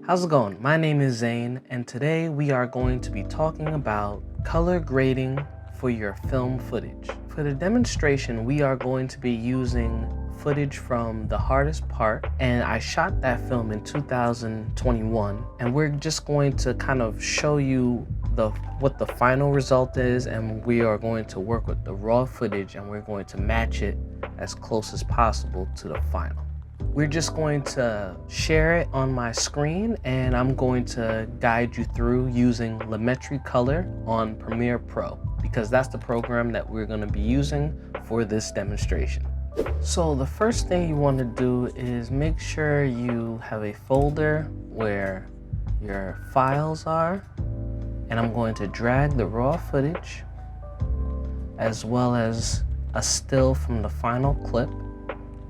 How's it going? My name is Zane, and today we are going to be talking about color grading for your film footage. For the demonstration, we are going to be using footage from The Hardest Part, and I shot that film in 2021, and we're just going to kind of show you what the final result is, and we are going to work with the raw footage and we're going to match it as close as possible to the final. We're just going to share it on my screen, and I'm going to guide you through using Lumetri Color on Premiere Pro, because that's the program that we're going to be using for this demonstration. So the first thing you want to do is make sure you have a folder where your files are, and I'm going to drag the raw footage as well as a still from the final clip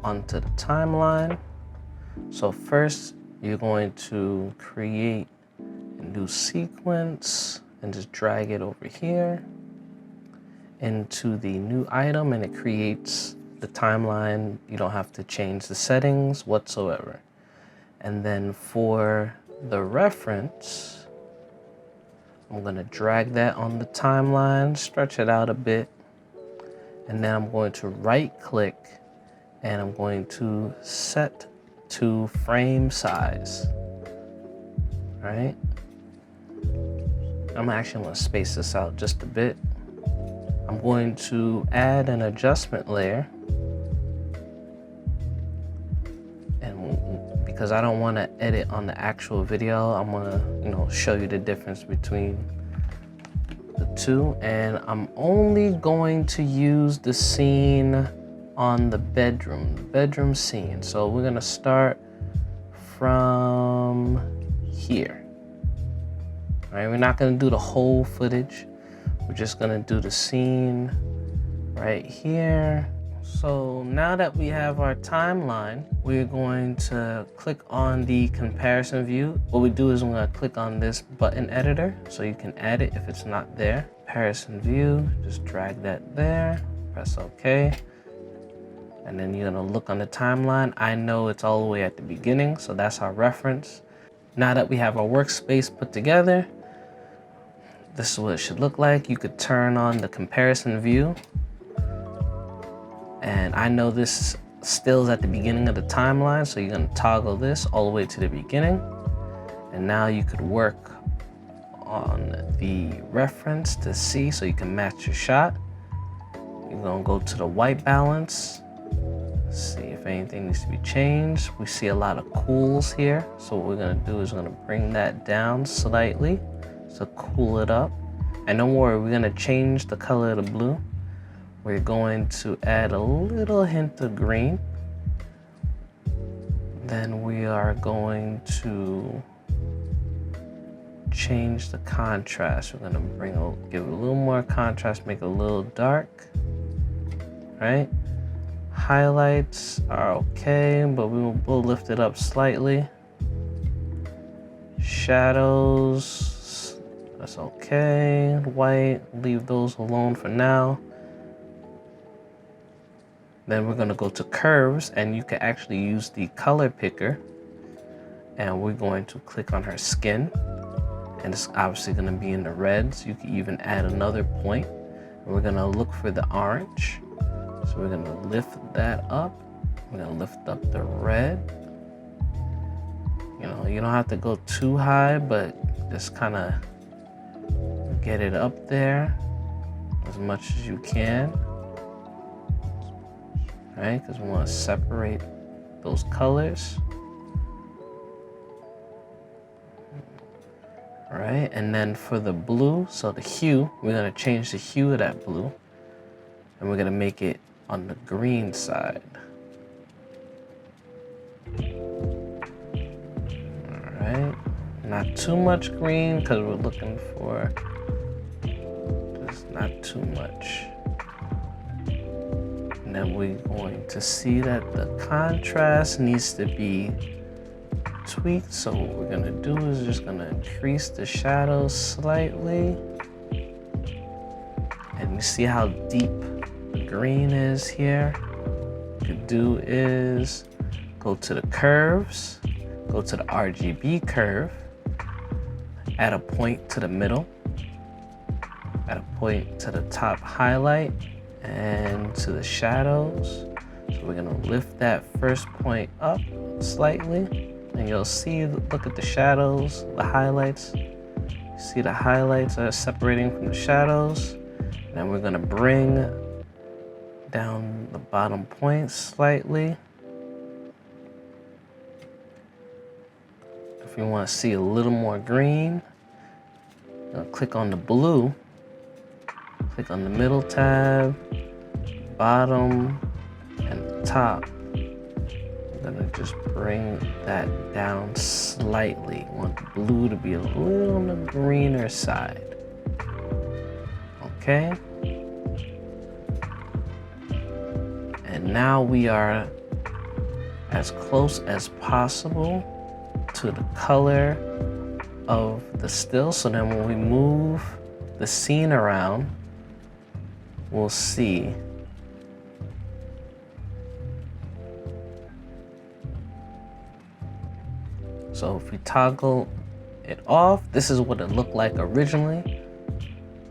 onto the timeline. So first you're going to create a new sequence and just drag it over here into the new item, and it creates the timeline. You don't have to change the settings whatsoever. And then for the reference, I'm going to drag that on the timeline, stretch it out a bit, and then I'm going to right click and I'm going to set to frame size. All right. I'm actually going to space this out just a bit. I'm going to add an adjustment layer, and because I don't want to edit on the actual video, I'm going to show you the difference between the two. And I'm only going to use the scene on the bedroom scene. So we're gonna start from here. All right, we're not gonna do the whole footage. We're just gonna do the scene right here. So now that we have our timeline, we're going to click on the comparison view. What we do is we're gonna click on this button editor so you can add it if it's not there. Comparison view, just drag that there, press OK. And then you're gonna look on the timeline. I know it's all the way at the beginning, so that's our reference. Now that we have our workspace put together, this is what it should look like. You could turn on the comparison view. And I know this still is at the beginning of the timeline, so you're gonna toggle this all the way to the beginning. And now you could work on the reference to see so you can match your shot. You're gonna go to the white balance. See if anything needs to be changed. We see a lot of cools here, so what we're gonna do is we're gonna bring that down slightly to cool it up. And don't worry, we're gonna change the color of the blue. We're going to add a little hint of green. Then we are going to change the contrast. We're gonna give it a little more contrast, make it a little dark, right? Highlights are okay, but we'll lift it up slightly. Shadows, that's okay. White, leave those alone for now. Then we're gonna go to curves, and you can actually use the color picker, and we're going to click on her skin, and it's obviously gonna be in the reds. You can even add another point, and we're gonna look for the orange. So we're gonna lift that up. We're gonna lift up the red. You don't have to go too high, but just kind of get it up there as much as you can. Right? Because we want to separate those colors. All right, and then for the blue, so the hue, we're gonna change the hue of that blue, and we're gonna make it on the green side. All right, not too much green because we're looking for just not too much. And then we're going to see that the contrast needs to be tweaked. So what we're gonna do is just gonna increase the shadows slightly. And you see how deep the green is here. What you could do is go to the curves, Go to the RGB curve, add a point to the middle, add a point to the top highlight and to the shadows. So we're gonna lift that first point up slightly, and you'll see, look at the shadows, the highlights. You see the highlights are separating from the shadows. And we're gonna bring down the bottom point slightly. If you want to see a little more green, click on the blue, click on the middle tab, bottom, and top. I'm gonna just bring that down slightly. I want the blue to be a little on the greener side. Okay. And now we are as close as possible to the color of the still. So then when we move the scene around, we'll see. So if we toggle it off, this is what it looked like originally.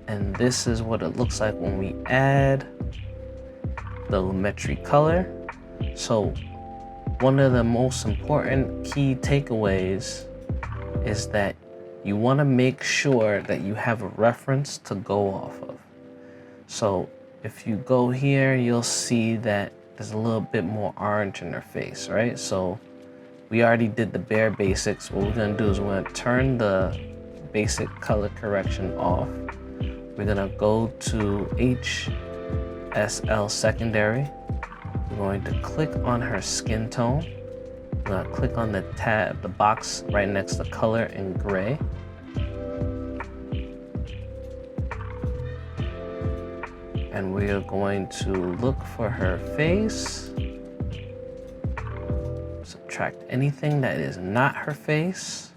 And this is what it looks like when we add the Lumetri color. So one of the most important key takeaways is that you want to make sure that you have a reference to go off of. So if you go here, you'll see that there's a little bit more orange in her face, right? So we already did the bare basics. What we're gonna do is we're gonna turn the basic color correction off. We're gonna go to HSL secondary. We're going to click on her skin tone. We're gonna click on the tab, the box right next to color in gray. And we are going to look for her face. Subtract anything that is not her face.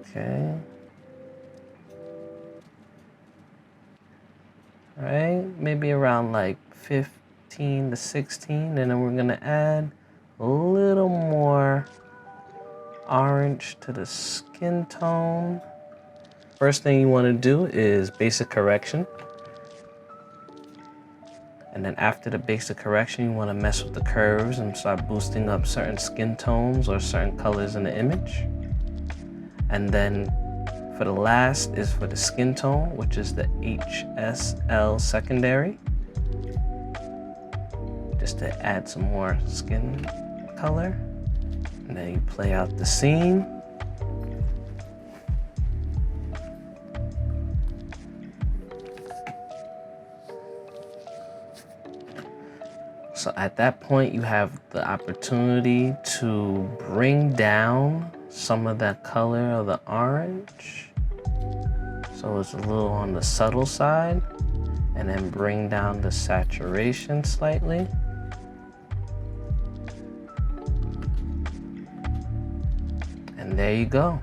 Okay. All right, maybe around like 15 to 16, and then we're gonna add a little more orange to the skin tone. First thing you want to do is basic correction. And then after the basic correction, you want to mess with the curves and start boosting up certain skin tones or certain colors in the image. And then for the last is for the skin tone, which is the HSL secondary. Just to add some more skin color. And then you play out the scene. So at that point, you have the opportunity to bring down some of that color of the orange. So it's a little on the subtle side, and then bring down the saturation slightly. And there you go.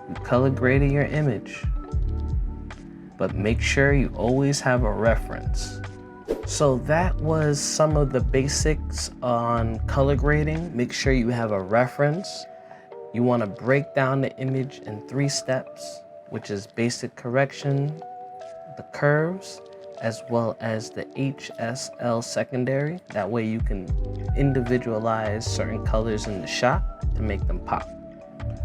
You color graded your image. But make sure you always have a reference. So that was some of the basics on color grading. Make sure you have a reference. You want to break down the image in 3 steps, which is basic correction, the curves, as well as the HSL secondary. That way you can individualize certain colors in the shot to make them pop.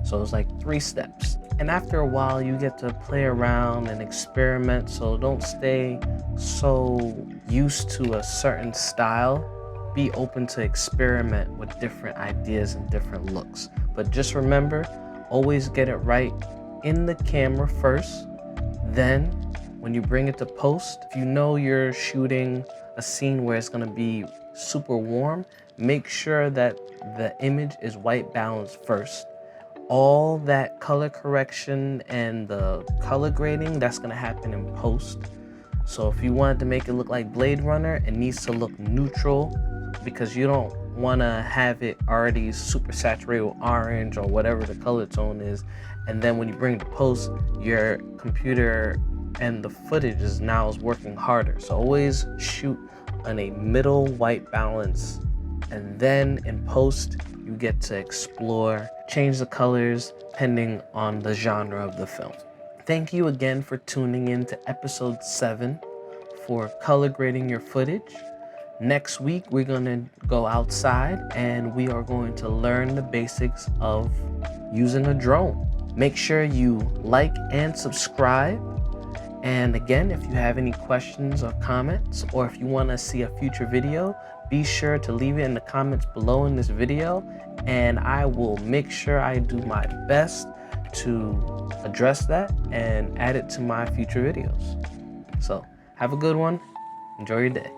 So it's like 3 steps. And after a while, you get to play around and experiment. So don't stay so used to a certain style. Be open to experiment with different ideas and different looks. But just remember, always get it right in the camera first. Then when you bring it to post, if you know you're shooting a scene where it's gonna be super warm, make sure that the image is white balanced first. All that color correction and the color grading, that's gonna happen in post. So if you wanted to make it look like Blade Runner, it needs to look neutral, because you don't wanna have it already super saturated with orange or whatever the color tone is. And then when you bring it to post, your computer and the footage is working harder. So always shoot on a middle white balance, and then in post you get to explore, change the colors depending on the genre of the film. Thank you again for tuning in to episode 7 for color grading your footage. Next week, we're gonna go outside and we are going to learn the basics of using a drone. Make sure you like and subscribe. And again, if you have any questions or comments, or if you wanna see a future video, be sure to leave it in the comments below in this video, and I will make sure I do my best to address that and add it to my future videos. So have a good one. Enjoy your day.